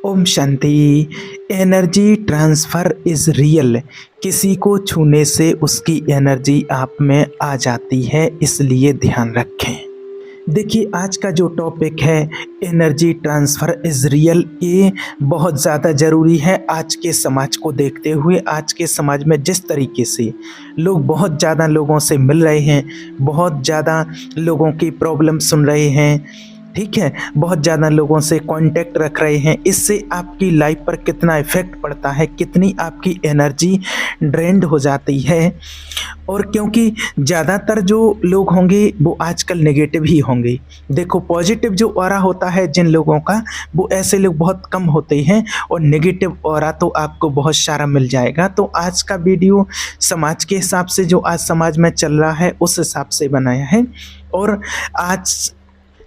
ओम शांति। Energy transfer is real. किसी को छूने से उसकी एनर्जी आप में आ जाती है, इसलिए ध्यान रखें। देखिए, आज का जो टॉपिक है एनर्जी ट्रांसफ़र इज़ रियल, ये बहुत ज़्यादा ज़रूरी है आज के समाज को देखते हुए। आज के समाज में जिस तरीके से लोग बहुत ज़्यादा लोगों से मिल रहे हैं, बहुत ज़्यादा लोगों की प्रॉब्लम सुन रहे हैं, ठीक है, बहुत ज़्यादा लोगों से कांटेक्ट रख रहे हैं, इससे आपकी लाइफ पर कितना इफ़ेक्ट पड़ता है, कितनी आपकी एनर्जी ड्रेन्ड हो जाती है। और क्योंकि ज़्यादातर जो लोग होंगे वो आजकल नेगेटिव ही होंगे। देखो, पॉजिटिव जो ऑरा होता है जिन लोगों का, वो ऐसे लोग बहुत कम होते हैं, और नेगेटिव ऑरा तो आपको बहुत सारा मिल जाएगा। तो आज का वीडियो समाज के हिसाब से, जो आज समाज में चल रहा है उस हिसाब से बनाया है। और आज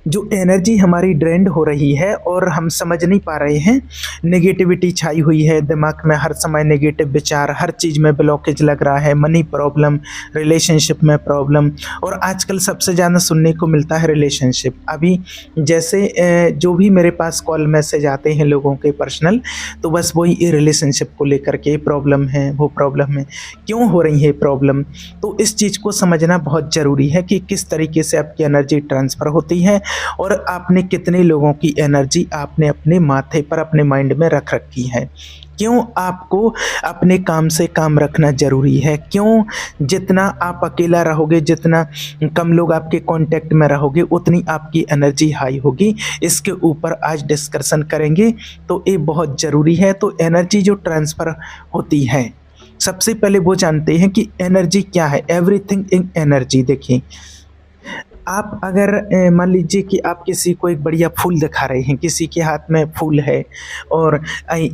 जो एनर्जी हमारी ड्रेन्ड हो रही है और हम समझ नहीं पा रहे हैं, नेगेटिविटी छाई हुई है दिमाग में, हर समय नेगेटिव विचार, हर चीज़ में ब्लॉकेज लग रहा है, मनी प्रॉब्लम, रिलेशनशिप में प्रॉब्लम। और आजकल सबसे ज़्यादा सुनने को मिलता है रिलेशनशिप। अभी जैसे जो भी मेरे पास कॉल मैसेज आते हैं लोगों के पर्सनल, तो बस वही रिलेशनशिप को लेकर के प्रॉब्लम है, वो प्रॉब्लम है, क्यों हो रही है प्रॉब्लम। तो इस चीज़ को समझना बहुत ज़रूरी है कि किस तरीके से आपकी एनर्जी ट्रांसफ़र होती है और आपने कितने लोगों की एनर्जी आपने अपने माथे पर, अपने माइंड में रख रखी है। क्यों आपको अपने काम से काम रखना ज़रूरी है, क्यों जितना आप अकेला रहोगे, जितना कम लोग आपके कांटेक्ट में रहोगे, उतनी आपकी एनर्जी हाई होगी। इसके ऊपर आज डिस्कशन करेंगे, तो ये बहुत ज़रूरी है। तो एनर्जी जो ट्रांसफ़र होती है, सबसे पहले वो जानते हैं कि एनर्जी क्या है। Everything in energy. देखिए, आप अगर मान लीजिए कि आप किसी को एक बढ़िया फूल दिखा रहे हैं, किसी के हाथ में फूल है, और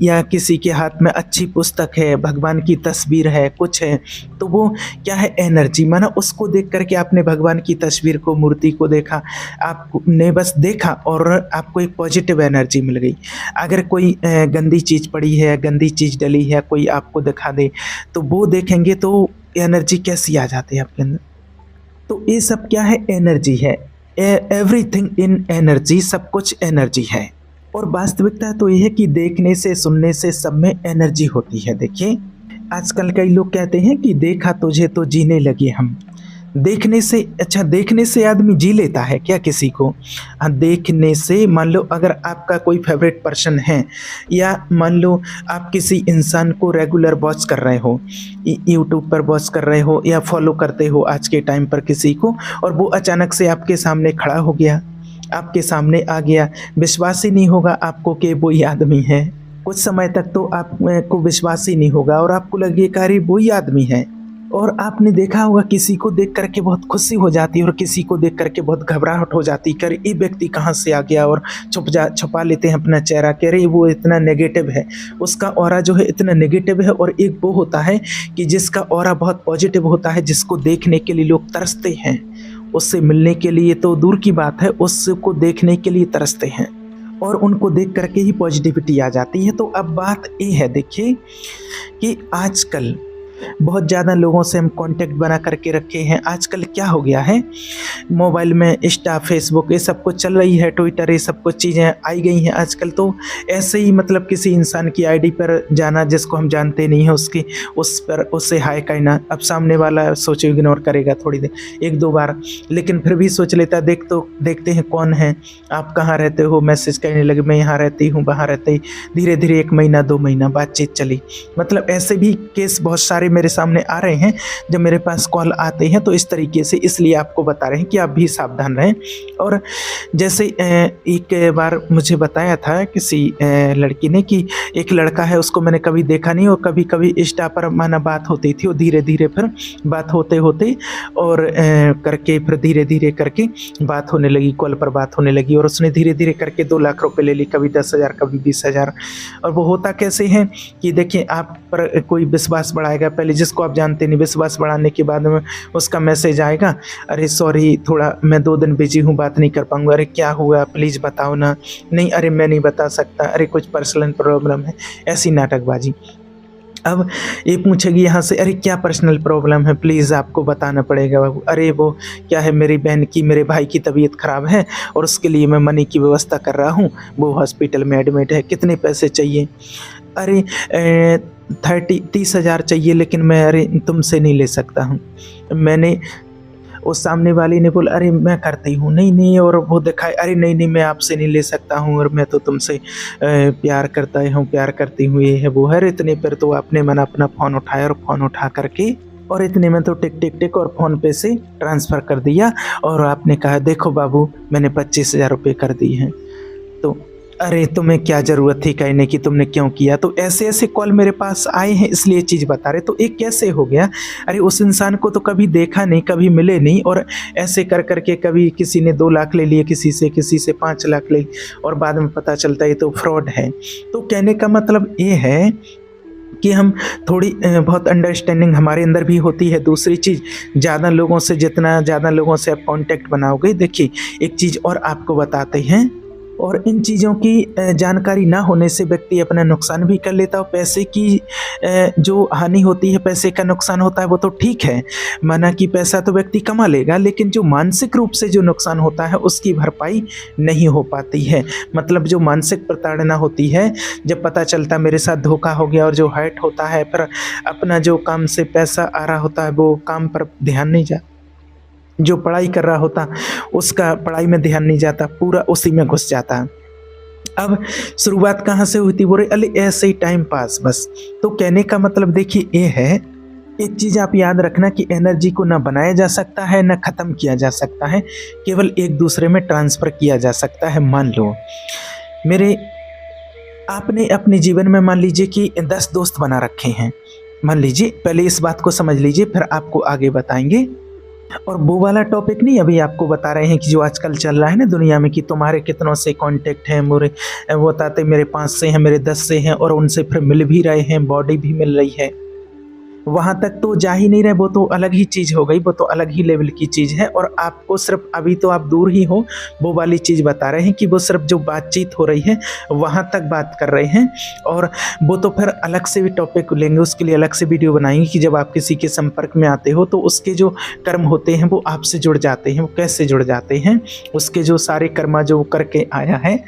या किसी के हाथ में अच्छी पुस्तक है, भगवान की तस्वीर है, कुछ है, तो वो क्या है, एनर्जी। माना उसको देख करके आपने भगवान की तस्वीर को, मूर्ति को देखा, आपने बस देखा और आपको एक पॉजिटिव एनर्जी मिल गई। अगर कोई गंदी चीज़ पड़ी है, गंदी चीज़ डली है, कोई आपको दिखा दे, तो वो देखेंगे तो एनर्जी कैसी आ जाती है आपके अंदर। तो ये सब क्या है, एनर्जी है। एवरीथिंग इन एनर्जी, सब कुछ एनर्जी है। और वास्तविकता तो ये है कि देखने से, सुनने से सब में एनर्जी होती है। देखिए, आजकल कई लोग कहते हैं कि देखा तुझे तो जीने लगे हम। देखने से, अच्छा, देखने से आदमी जी लेता है क्या किसी को? हाँ, देखने से, मान लो अगर आपका कोई फेवरेट पर्सन है, या मान लो आप किसी इंसान को रेगुलर वॉच कर रहे हो, यूट्यूब पर वॉच कर रहे हो या फॉलो करते हो आज के टाइम पर किसी को, और वो अचानक से आपके सामने खड़ा हो गया, आपके सामने आ गया, विश्वास ही नहीं होगा आपको कि वो ही आदमी है। कुछ समय तक तो आपको विश्वास ही नहीं होगा और आपको लगेगा अरे वो ही आदमी है। और आपने देखा होगा किसी को देख करके बहुत खुशी हो जाती है और किसी को देख करके बहुत घबराहट हो जाती है, कि ये व्यक्ति कहाँ से आ गया, और छुपा लेते हैं अपना चेहरा, कह रहे वो इतना नेगेटिव है, उसका ऑरा जो है इतना नेगेटिव है। और एक वो होता है कि जिसका ऑरा बहुत पॉजिटिव होता है, जिसको देखने के लिए लोग तरसते हैं, उससे मिलने के लिए तो दूर की बात है, उसको देखने के लिए तरसते हैं, और उनको देख करके ही पॉजिटिविटी आ जाती है। तो अब बात ये है, देखिए, कि आजकल बहुत ज़्यादा लोगों से हम कांटेक्ट बना करके रखे हैं। आजकल क्या हो गया है, मोबाइल में इंस्टा, फेसबुक, ये सब कुछ चल रही है, ट्विटर, ये सब कुछ चीज़ें आई गई हैं आजकल। तो ऐसे ही मतलब किसी इंसान की आईडी पर जाना जिसको हम जानते नहीं हैं, उस पर उससे हाय कहना। अब सामने वाला सोचो इग्नोर करेगा थोड़ी देर, एक दो बार, लेकिन फिर भी सोच लेता, देखते हैं कौन है, आप कहाँ रहते हो, मैसेज करने लगे, मैं यहाँ रहती हूँ, वहाँ रहते ही, धीरे धीरे 1 महीना 2 महीना बातचीत चली। मतलब ऐसे भी केस बहुत सारे मेरे सामने आ रहे हैं जब मेरे पास कॉल आते हैं। तो इस तरीके से, इसलिए आपको बता रहे हैं कि आप भी सावधान रहें। और जैसे एक बार मुझे बताया था किसी लड़की ने कि एक लड़का है, उसको मैंने कभी देखा नहीं, और कभी कभी इंस्टा पर माना बात होती थी, और धीरे धीरे फिर बात होते होते और करके फिर धीरे धीरे करके बात होने लगी, कॉल पर बात होने लगी, और उसने धीरे धीरे करके 2 लाख रुपए ले ली, कभी 10,000, कभी 20,000। और वो होता कैसे है कि देखिए, आप पर कोई विश्वास बढ़ाएगा, पहले जिसको आप जानते नहीं, विश्वास बढ़ाने के बाद में उसका मैसेज आएगा, अरे सॉरी, थोड़ा मैं 2 दिन बिजी हूँ, बात नहीं कर पाऊँगा। अरे क्या हुआ, प्लीज़ बताओ ना। नहीं, अरे मैं नहीं बता सकता, अरे कुछ पर्सनल प्रॉब्लम है। ऐसी नाटकबाजी। अब ये पूछेगी यहाँ से, अरे क्या पर्सनल प्रॉब्लम है, प्लीज़ आपको बताना पड़ेगा बाबू। अरे वो क्या है, मेरी बहन की, मेरे भाई की तबीयत ख़राब है और उसके लिए मैं मनी की व्यवस्था कर रहा हूँ, वो हॉस्पिटल में एडमिट है, कितने पैसे चाहिए। अरे 30,000 चाहिए, लेकिन मैं अरे तुमसे नहीं ले सकता हूँ। मैंने उस सामने वाली ने बोला, अरे मैं करती हूँ, नहीं नहीं, और वो दिखाए, अरे नहीं नहीं मैं आपसे नहीं ले सकता हूँ, और मैं तो तुमसे प्यार करता हूँ, प्यार करती हूँ, ये है वो है। इतने पर तो आपने मैंने अपना फ़ोन उठाया और फ़ोन उठा करके और इतने में तो टिक टिक टिक और फ़ोन पे से ट्रांसफ़र कर दिया, और आपने कहा, देखो बाबू मैंने 25,000 रुपये कर दिए हैं। तो अरे तुम्हें क्या ज़रूरत थी कहने की, तुमने क्यों किया। तो ऐसे ऐसे कॉल मेरे पास आए हैं, इसलिए चीज़ बता रहे। तो एक कैसे हो गया, अरे उस इंसान को तो कभी देखा नहीं, कभी मिले नहीं, और ऐसे कर करके कभी किसी ने 2 लाख ले लिए, किसी से 5 लाख ले, और बाद में पता चलता है ये तो फ्रॉड है। तो कहने का मतलब ये है कि हम थोड़ी बहुत अंडरस्टैंडिंग हमारे अंदर भी होती है। दूसरी चीज़, ज़्यादा लोगों से, जितना ज़्यादा लोगों से आप कांटेक्ट बनाओगे, देखिए एक चीज़ और आपको बताते हैं, और इन चीज़ों की जानकारी ना होने से व्यक्ति अपना नुकसान भी कर लेता है। और पैसे की जो हानि होती है, पैसे का नुकसान होता है, वो तो ठीक है, माना कि पैसा तो व्यक्ति कमा लेगा, लेकिन जो मानसिक रूप से जो नुकसान होता है उसकी भरपाई नहीं हो पाती है। मतलब जो मानसिक प्रताड़ना होती है, जब पता चलता मेरे साथ धोखा हो गया, और जो हर्ट होता है, फिर अपना जो काम से पैसा आ रहा होता है वो काम पर ध्यान नहीं जाता, जो पढ़ाई कर रहा होता उसका पढ़ाई में ध्यान नहीं जाता, पूरा उसी में घुस जाता। अब शुरुआत कहाँ से हुई थी, बोले अरे ऐसे ही टाइम पास बस। तो कहने का मतलब देखिए ये है, एक चीज़ आप याद रखना कि एनर्जी को ना बनाया जा सकता है, ना ख़त्म किया जा सकता है, केवल एक दूसरे में ट्रांसफ़र किया जा सकता है। मान लो आपने अपने जीवन में मान लीजिए कि 10 दोस्त बना रखे हैं, मान लीजिए, पहले इस बात को समझ लीजिए, फिर आपको आगे बताएंगे। और वो वाला टॉपिक नहीं, अभी आपको बता रहे हैं कि जो आजकल चल रहा है ना दुनिया में, कि तुम्हारे कितनों से कांटेक्ट हैं, मेरे वो बताते मेरे 5 से हैं, मेरे 10 से हैं, और उनसे फिर मिल भी रहे हैं, बॉडी भी मिल रही है, वहाँ तक तो जा ही नहीं रहे, वो तो अलग ही चीज़ हो गई, वो तो अलग ही लेवल की चीज़ है। और आपको सिर्फ अभी तो आप दूर ही हो, वो वाली चीज़ बता रहे हैं कि वो सिर्फ जो बातचीत हो रही है वहाँ तक बात कर रहे हैं। और वो तो फिर अलग से भी टॉपिक लेंगे, उसके लिए अलग से वीडियो बनाएंगे कि जब आप किसी के संपर्क में आते हो तो उसके जो कर्म होते हैं वो आपसे जुड़ जाते हैं। वो कैसे जुड़ जाते हैं, उसके जो सारे कर्मा जो करके आया है,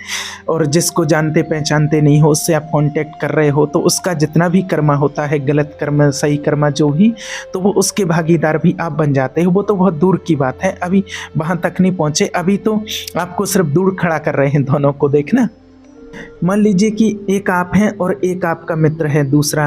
और जिसको जानते पहचानते नहीं हो उससे आप कॉन्टेक्ट कर रहे हो, तो उसका जितना भी कर्मा होता है, गलत कर्म सही कर्मा जो भी, तो वो उसके भागीदार भी आप बन जाते हो। वो तो बहुत दूर की बात है, अभी वहाँ तक नहीं पहुँचे, अभी तो आपको सिर्फ दूर खड़ा कर रहे हैं दोनों को। देखना, मान लीजिए कि एक आप हैं और एक आपका मित्र है दूसरा,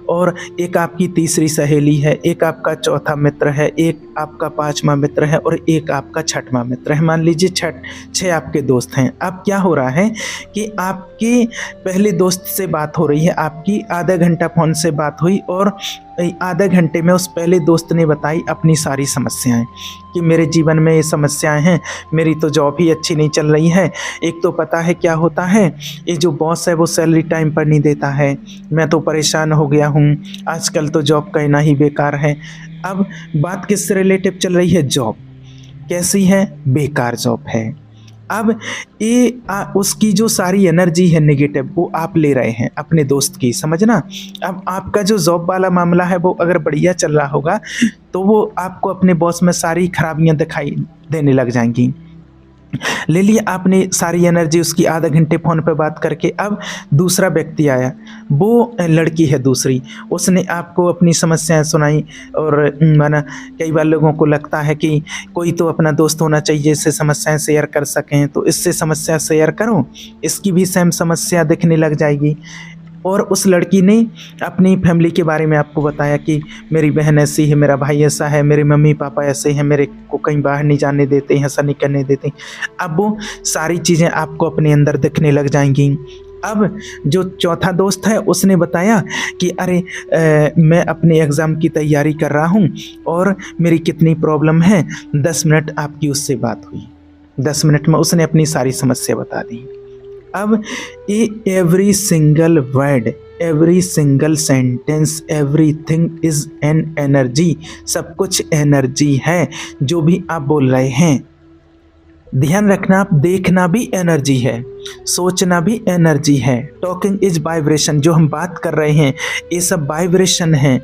और एक आपकी तीसरी सहेली है, एक आपका चौथा मित्र है, एक आपका 5वां मित्र है, और एक आपका 6वां मित्र है। मान लीजिए 6 आपके दोस्त हैं। अब क्या हो रहा है कि आपके पहले दोस्त से बात हो रही है, आपकी आधा घंटा फ़ोन से बात हुई, और आधे घंटे में उस पहले दोस्त ने बताई अपनी सारी समस्याएं, कि मेरे जीवन में ये समस्याएं हैं, मेरी तो जॉब ही अच्छी नहीं चल रही है, एक तो पता है क्या होता है, ये जो बॉस है वो सैलरी टाइम पर नहीं देता है, मैं तो परेशान हो गया हूँ, आजकल तो जॉब करना ही बेकार है। अब बात किससे रिलेटिव चल रही है, जॉब कैसी है, बेकार जॉब है। अब ये उसकी जो सारी एनर्जी है नेगेटिव, वो आप ले रहे हैं अपने दोस्त की, समझना। अब आपका जो जॉब वाला मामला है वो अगर बढ़िया चल रहा होगा तो वो आपको अपने बॉस में सारी खराबियां दिखाई देने लग जाएंगी। ले लिया आपने सारी एनर्जी उसकी, आधा घंटे फ़ोन पे बात करके। अब दूसरा व्यक्ति आया, वो लड़की है दूसरी, उसने आपको अपनी समस्याएं सुनाई, और माना कई बार लोगों को लगता है कि कोई तो अपना दोस्त होना चाहिए इससे समस्याएं शेयर कर सकें, तो इससे समस्या शेयर करो, इसकी भी सेम समस्या दिखने लग जाएगी। और उस लड़की ने अपनी फैमिली के बारे में आपको बताया कि मेरी बहन ऐसी है, मेरा भाई ऐसा है, मेरे मम्मी पापा ऐसे हैं, मेरे को कहीं बाहर नहीं जाने देते हैं, ऐसा नहीं करने देते। अब वो सारी चीज़ें आपको अपने अंदर दिखने लग जाएंगी। अब जो चौथा दोस्त है उसने बताया कि अरे मैं अपने एग्ज़ाम की तैयारी कर रहा हूँ और मेरी कितनी प्रॉब्लम है। 10 मिनट आपकी उससे बात हुई, 10 मिनट में उसने अपनी सारी समस्या बता दी। अब ये every single word, every single sentence, everything is an energy, सब कुछ एनर्जी है जो भी आप बोल रहे हैं। ध्यान रखना, आप देखना भी एनर्जी है, सोचना भी एनर्जी है। टॉकिंग इज वाइब्रेशन, जो हम बात कर रहे हैं ये सब वाइब्रेशन है।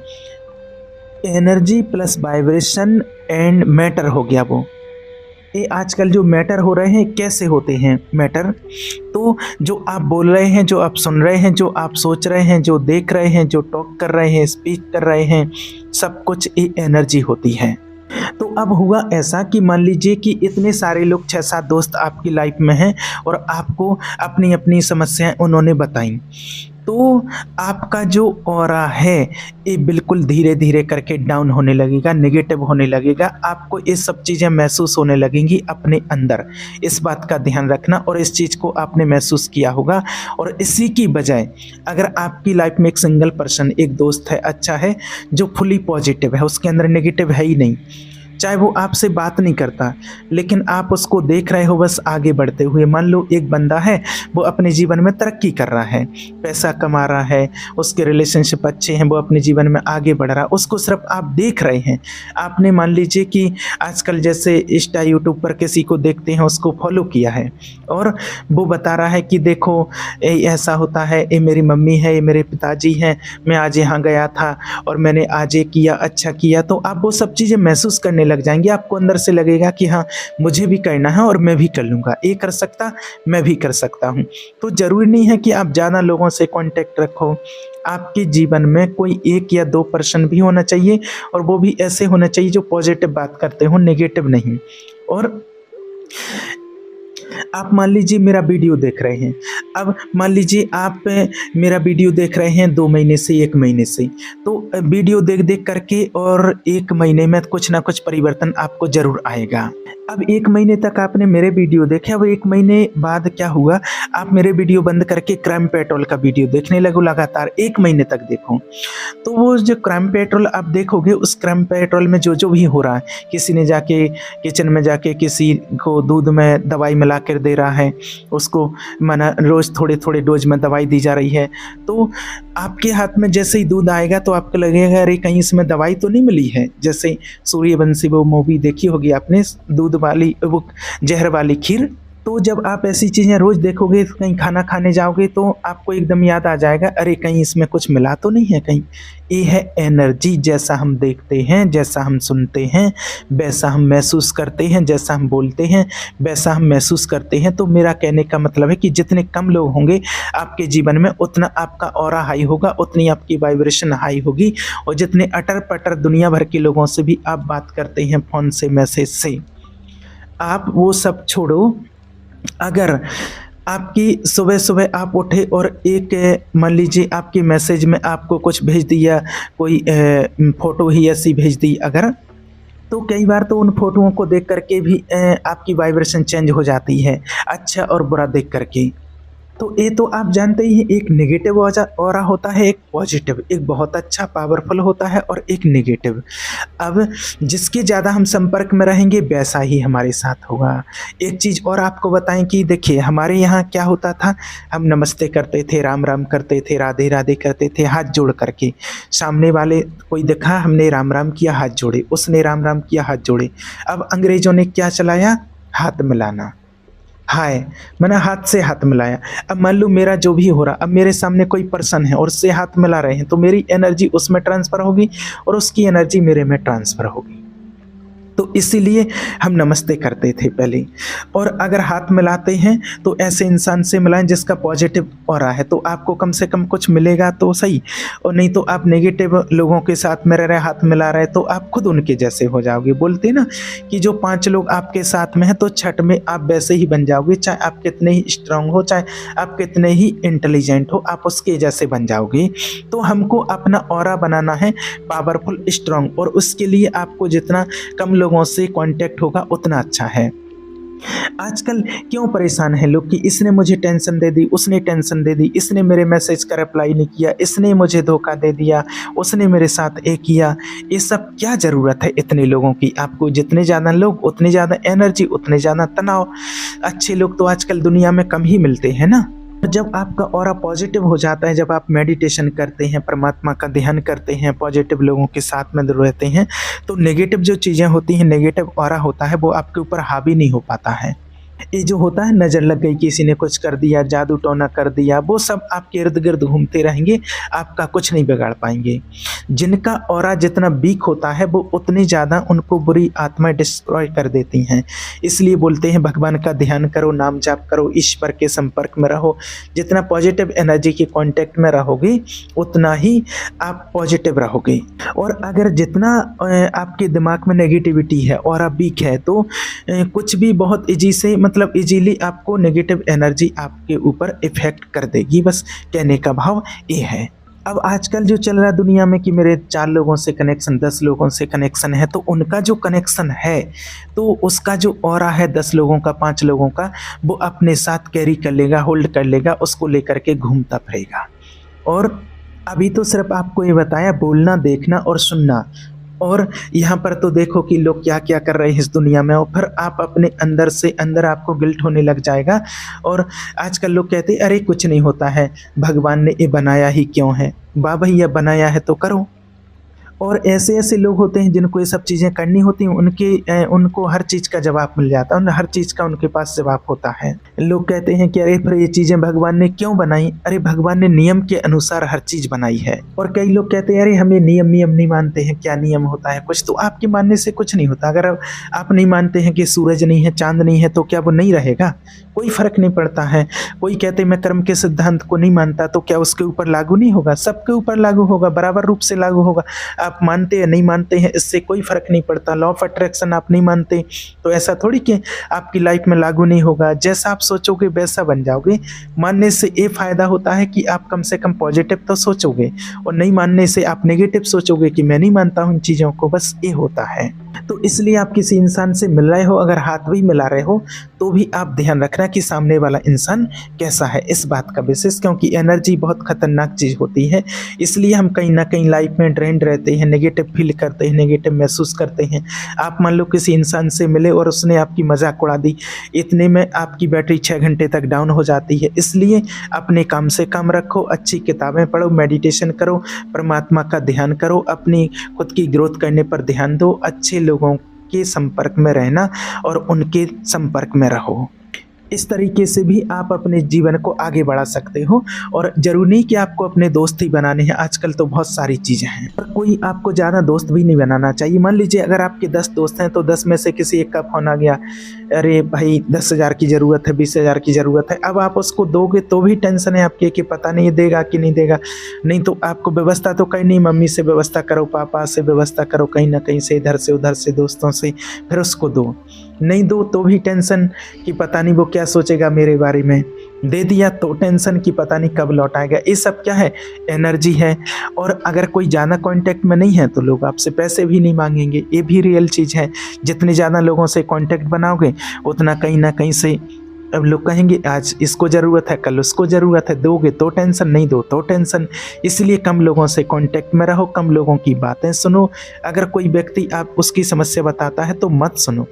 Energy plus vibration and matter हो गया वो। ये आजकल जो मैटर हो रहे हैं, कैसे होते हैं मैटर? तो जो आप बोल रहे हैं, जो आप सुन रहे हैं, जो आप सोच रहे हैं, जो देख रहे हैं, जो टॉक कर रहे हैं, स्पीक कर रहे हैं, सब कुछ ये एनर्जी होती है। तो अब हुआ ऐसा कि मान लीजिए कि इतने सारे लोग 6-7 दोस्त आपकी लाइफ में हैं और आपको अपनी अपनी समस्याएं उन्होंने बताई, तो आपका जो ऑरा है ये बिल्कुल धीरे धीरे करके डाउन होने लगेगा, नेगेटिव होने लगेगा। आपको ये सब चीज़ें महसूस होने लगेंगी अपने अंदर। इस बात का ध्यान रखना, और इस चीज़ को आपने महसूस किया होगा। और इसी की बजाय अगर आपकी लाइफ में एक सिंगल पर्सन, एक दोस्त है, अच्छा है, जो फुली पॉजिटिव है, उसके अंदर नेगेटिव है ही नहीं, चाहे वो आपसे बात नहीं करता, लेकिन आप उसको देख रहे हो बस आगे बढ़ते हुए। मान लो एक बंदा है, वो अपने जीवन में तरक्की कर रहा है, पैसा कमा रहा है, उसके रिलेशनशिप अच्छे हैं, वो अपने जीवन में आगे बढ़ रहा है, उसको सिर्फ आप देख रहे हैं। आपने मान लीजिए कि आजकल जैसे इंस्टा यूट्यूब पर किसी को देखते हैं, उसको फॉलो किया है और वो बता रहा है कि देखो ऐसा होता है, ये मेरी मम्मी है, ये मेरे पिताजी हैं, मैं आज यहाँ गया था और मैंने आज ये किया, अच्छा किया। तो आप वो सब चीज़ें महसूस करने लग जाएंगे। आपको अंदर से लगेगा कि हाँ, मुझे भी करना है और मैं भी कर लूँगा, ये कर सकता, मैं भी कर सकता हूँ। तो ज़रूरी नहीं है कि आप ज़्यादा लोगों से कांटेक्ट रखो। आपके जीवन में कोई 1 या 2 पर्सन भी होना चाहिए, और वो भी ऐसे होना चाहिए जो पॉजिटिव बात करते हो, नेगेटिव नहीं। और आप मान लीजिए मेरा वीडियो देख रहे हैं, अब मान लीजिए आप मेरा वीडियो देख रहे हैं 2 महीने से, 1 महीने से, तो वीडियो देख देख करके और 1 महीने में कुछ ना कुछ परिवर्तन आपको ज़रूर आएगा। अब 1 महीने तक आपने मेरे वीडियो देखे, अब 1 महीने बाद क्या हुआ, आप मेरे वीडियो बंद करके क्राइम पेट्रोल का वीडियो देखने लगो, लगातार 1 महीने तक देखो। तो वो जो क्राइम पेट्रोल आप देखोगे, उस क्राइम पेट्रोल में जो जो भी हो रहा है, किसी ने जाके किचन में जाके किसी को दूध में दवाई मिला कर दे रहा है, उसको माना रोज़ थोड़े थोड़े डोज में दवाई दी जा रही है, तो आपके हाथ में जैसे ही दूध आएगा तो आपको लगेगा अरे कहीं इसमें दवाई तो नहीं मिली है। जैसे सूर्यवंशी वो मूवी देखी होगी आपने, दूध वाली वो जहर वाली खीर। तो जब आप ऐसी चीज़ें रोज़ देखोगे, कहीं खाना खाने जाओगे तो आपको एकदम याद आ जाएगा, अरे कहीं इसमें कुछ मिला तो नहीं है कहीं। ये है एनर्जी। जैसा हम देखते हैं, जैसा हम सुनते हैं, वैसा हम महसूस करते हैं, जैसा हम बोलते हैं वैसा हम महसूस करते हैं। तो मेरा कहने का मतलब है कि जितने कम लोग होंगे आपके जीवन में, उतना आपका ऑरा हाई होगा, उतनी आपकी वाइब्रेशन हाई होगी। और जितने अटर पटर दुनिया भर के लोगों से भी आप बात करते हैं फ़ोन से, मैसेज से, आप वो सब छोड़ो। अगर आपकी सुबह सुबह आप उठे और एक मान लीजिए आपके मैसेज में आपको कुछ भेज दिया, कोई फ़ोटो ही ऐसी भेज दी अगर, तो कई बार तो उन फ़ोटोओं को देख करके भी आपकी वाइब्रेशन चेंज हो जाती है, अच्छा और बुरा देख करके। तो ये तो आप जानते ही हैं, एक नेगेटिव ऑरा होता है, एक पॉजिटिव, एक बहुत अच्छा पावरफुल होता है और एक नेगेटिव। अब जिसके ज़्यादा हम संपर्क में रहेंगे वैसा ही हमारे साथ होगा। एक चीज़ और आपको बताएं कि देखिए हमारे यहाँ क्या होता था, हम नमस्ते करते थे, राम राम करते थे, राधे राधे करते थे, हाथ जोड़ करके। सामने वाले कोई देखा, हमने राम राम किया, हाथ जोड़े, उसने राम राम किया, हाथ जोड़े। अब अंग्रेज़ों ने क्या चलाया, हाथ मिलाना, हाय, मैंने हाथ से हाथ मिलाया। अब मान लो मेरा जो भी हो रहा, अब मेरे सामने कोई पर्सन है और उससे हाथ मिला रहे हैं, तो मेरी एनर्जी उसमें ट्रांसफ़र होगी और उसकी एनर्जी मेरे में ट्रांसफ़र होगी। तो इसीलिए हम नमस्ते करते थे पहले। और अगर हाथ मिलाते हैं तो ऐसे इंसान से मिलाएं जिसका पॉजिटिव ऑरा है, तो आपको कम से कम कुछ मिलेगा तो सही। और नहीं तो आप नेगेटिव लोगों के साथ में रह रहे, हाथ मिला रहे, तो आप खुद उनके जैसे हो जाओगे। बोलते ना कि जो 5 लोग आपके साथ में हैं तो छठ में आप वैसे ही बन जाओगे। चाहे आप कितने ही स्ट्रांग हो, चाहे आप कितने ही इंटेलिजेंट हो, आप उसके जैसे बन जाओगे। तो हमको अपना ऑरा बनाना है पावरफुल, स्ट्रांग, और उसके लिए आपको जितना कम लोगों से कांटेक्ट होगा उतना अच्छा है। आजकल क्यों परेशान है लोग कि इसने मुझे टेंशन दे दी, उसने टेंशन दे दी, इसने मेरे मैसेज का रिप्लाई नहीं किया, इसने मुझे धोखा दे दिया, उसने मेरे साथ ये किया। ये सब क्या ज़रूरत है इतने लोगों की? आपको जितने ज़्यादा लोग उतनी ज़्यादा एनर्जी, उतने ज़्यादा तनाव। अच्छे लोग तो आजकल दुनिया में कम ही मिलते हैं ना। जब आपका ऑरा पॉजिटिव हो जाता है, जब आप मेडिटेशन करते हैं, परमात्मा का ध्यान करते हैं, पॉजिटिव लोगों के साथ में रहते हैं, तो नेगेटिव जो चीज़ें होती हैं, नेगेटिव ऑरा होता है, वो आपके ऊपर हावी नहीं हो पाता है। ये जो होता है नज़र लग गई, किसी ने कुछ कर दिया, जादू टोना कर दिया, वो सब आपके इर्द-गिर्द घूमते रहेंगे, आपका कुछ नहीं बिगाड़ पाएँगे। जिनका ऑरा जितना वीक होता है वो उतनी ज़्यादा उनको बुरी आत्माएँ डिस्ट्रॉय कर देती हैं। इसलिए बोलते हैं भगवान का ध्यान करो, नाम जाप करो, ईश्वर के संपर्क में रहो। जितना पॉजिटिव एनर्जी के कॉन्टैक्ट में रहोगे, उतना ही आप पॉजिटिव रहोगे। और अगर जितना आपके दिमाग में नेगेटिविटी है, ऑरा वीक है, तो कुछ भी बहुत ईज़ी से मतलब ईज़िली आपको नेगेटिव एनर्जी आपके ऊपर इफ़ेक्ट कर देगी। बस कहने का भाव ये है। अब आजकल जो चल रहा है दुनिया में कि मेरे 4 लोगों से कनेक्शन, 10 लोगों से कनेक्शन है, तो उनका जो कनेक्शन है, तो उसका जो ऑरा है 10 लोगों का, 5 लोगों का, वो अपने साथ कैरी कर लेगा, होल्ड कर लेगा, उसको लेकर के घूमता फिरेगा। और अभी तो सिर्फ आपको ये बताया बोलना, देखना और सुनना। और यहाँ पर तो देखो कि लोग क्या-क्या कर रहे हैं इस दुनिया में, और फिर आप अपने अंदर से अंदर आपको गिल्ट होने लग जाएगा। और आजकल लोग कहते हैं अरे कुछ नहीं होता है, भगवान ने ये बनाया ही क्यों है? वाह भैया, बनाया है तो करो। और ऐसे-ऐसे लोग होते हैं जिनको ये सब चीज़ें करनी होती हैं, उनको हर चीज़ का जवाब मिल जाता है, हर चीज़ का उनके पास जवाब होता है। लोग कहते हैं कि अरे फिर ये चीज़ें भगवान ने क्यों बनाई? अरे भगवान ने नियम के अनुसार हर चीज़ बनाई है। और कई लोग कहते हैं अरे हमें नियम नहीं मानते हैं, क्या नियम होता है कुछ? तो आपके मानने से कुछ नहीं होता। अगर आप नहीं मानते हैं कि सूरज नहीं है, चाँद नहीं है, तो क्या वो नहीं रहेगा? कोई फ़र्क नहीं पड़ता है। कोई कहते मैं कर्म के सिद्धांत को नहीं मानता, तो क्या उसके ऊपर लागू नहीं होगा? सबके ऊपर लागू होगा, बराबर रूप से लागू होगा। आप मानते हैं नहीं मानते हैं, इससे कोई फ़र्क नहीं पड़ता। लॉ ऑफ अट्रैक्शन आप नहीं मानते तो ऐसा थोड़ी कि आपकी लाइफ में लागू नहीं होगा। जैसा आप सोचोगे वैसा बन जाओगे। मानने से ये फ़ायदा होता है कि आप कम से कम पॉजिटिव तो सोचोगे, और नहीं मानने से आप नेगेटिव सोचोगे कि मैं नहीं मानता हूँ इन चीज़ों को, बस ये होता है। तो इसलिए आप किसी इंसान से मिल रहे हो, अगर हाथ भी मिला रहे हो, तो भी आप ध्यान रखना कि सामने वाला इंसान कैसा है, इस बात का विशेष, क्योंकि एनर्जी बहुत खतरनाक चीज़ होती है। इसलिए हम कहीं ना कहीं लाइफ में ड्रेन्ड रहते हैं, नेगेटिव फील करते हैं, नेगेटिव महसूस करते हैं। आप मान लो किसी इंसान से मिले और उसने आपकी मजाक उड़ा दी, इतने में आपकी बैटरी 6 घंटे तक डाउन हो जाती है। इसलिए अपने काम से काम रखो, अच्छी किताबें पढ़ो, मेडिटेशन करो, परमात्मा का ध्यान करो, अपनी खुद की ग्रोथ करने पर ध्यान दो, अच्छे लोगों के संपर्क में रहना और उनके संपर्क में रहो। इस तरीके से भी आप अपने जीवन को आगे बढ़ा सकते हो। और ज़रूरी नहीं कि आपको अपने दोस्त ही बनाने हैं, आजकल तो बहुत सारी चीज़ें हैं, पर कोई आपको ज़्यादा दोस्त भी नहीं बनाना चाहिए। मान लीजिए अगर आपके 10 दोस्त हैं, तो 10 में से किसी एक का फ़ोन आ गया, अरे भाई 10,000 की ज़रूरत है, 20,000 की ज़रूरत है। अब आप उसको दोगे तो भी टेंशन है आपकी कि पता नहीं देगा कि नहीं देगा। नहीं तो आपको व्यवस्था तो करनी, मम्मी से व्यवस्था करो, पापा से व्यवस्था करो, कहीं ना कहीं से, इधर से उधर से, दोस्तों से, फिर उसको दो। नहीं दो तो भी टेंशन कि पता नहीं वो क्या सोचेगा मेरे बारे में। दे दिया तो टेंशन कि पता नहीं कब लौट आएगा। ये सब क्या है? एनर्जी है। और अगर कोई ज़्यादा कांटेक्ट में नहीं है तो लोग आपसे पैसे भी नहीं मांगेंगे, ये भी रियल चीज़ है। जितने ज़्यादा लोगों से कांटेक्ट बनाओगे, उतना कहीं ना कहीं से अब लोग कहेंगे आज इसको ज़रूरत है, कल उसको ज़रूरत है, दोगे तो टेंशन, नहीं दो तो टेंशन। इसलिए कम लोगों से कांटेक्ट में रहो, कम लोगों की बातें सुनो। अगर कोई व्यक्ति आप उसकी समस्या बताता है तो मत सुनो,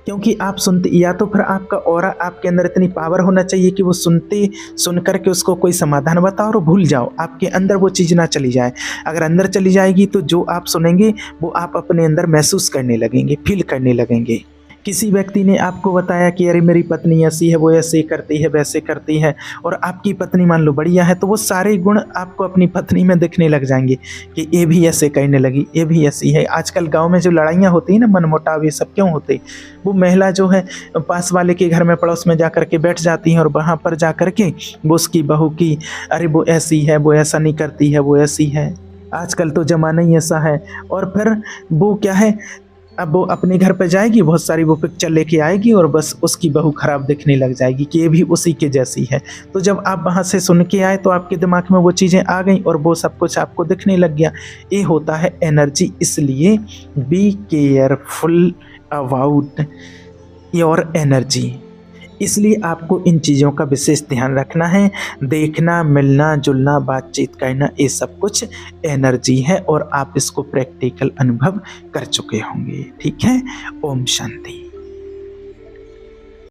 क्योंकि आप सुनते, या तो फिर आपका ऑरा, आपके अंदर इतनी पावर होना चाहिए कि वो सुन करके उसको कोई समाधान बताओ और भूल जाओ, आपके अंदर वो चीज़ ना चली जाए। अगर अंदर चली जाएगी तो जो आप सुनेंगे वो आप अपने अंदर महसूस करने लगेंगे, फील करने लगेंगे। किसी व्यक्ति ने आपको बताया कि अरे मेरी पत्नी ऐसी है, वो ऐसे करती है, वैसे करती है, और आपकी पत्नी मान लो बढ़िया है, तो वो सारे गुण आपको अपनी पत्नी में दिखने लग जाएंगे कि ये भी ऐसे करने लगी, ये भी ऐसी है। आजकल गांव में जो लड़ाइयाँ होती हैं ना, मनमुटाव, ये सब क्यों होते? वो महिला जो है पास वाले के घर में, पड़ोस में जा कर के बैठ जाती हैं, और वहाँ पर जा कर के वो उसकी बहू की, अरे वो ऐसी है, वो ऐसा नहीं करती है, वो ऐसी है। आजकल तो ज़माना ही ऐसा है। और फिर वो क्या है, अब वो अपने घर पे जाएगी, बहुत सारी वो पिक्चर लेके आएगी, और बस उसकी बहू खराब दिखने लग जाएगी कि ये भी उसी के जैसी है। तो जब आप वहाँ से सुन के आए तो आपके दिमाग में वो चीज़ें आ गई और वो सब कुछ आपको दिखने लग गया। ये होता है एनर्जी। इसलिए be careful about your energy. इसलिए आपको इन चीज़ों का विशेष ध्यान रखना है। देखना, मिलना जुलना, बातचीत करना, ये सब कुछ एनर्जी है, और आप इसको प्रैक्टिकल अनुभव कर चुके होंगे। ठीक है। ओम शांति।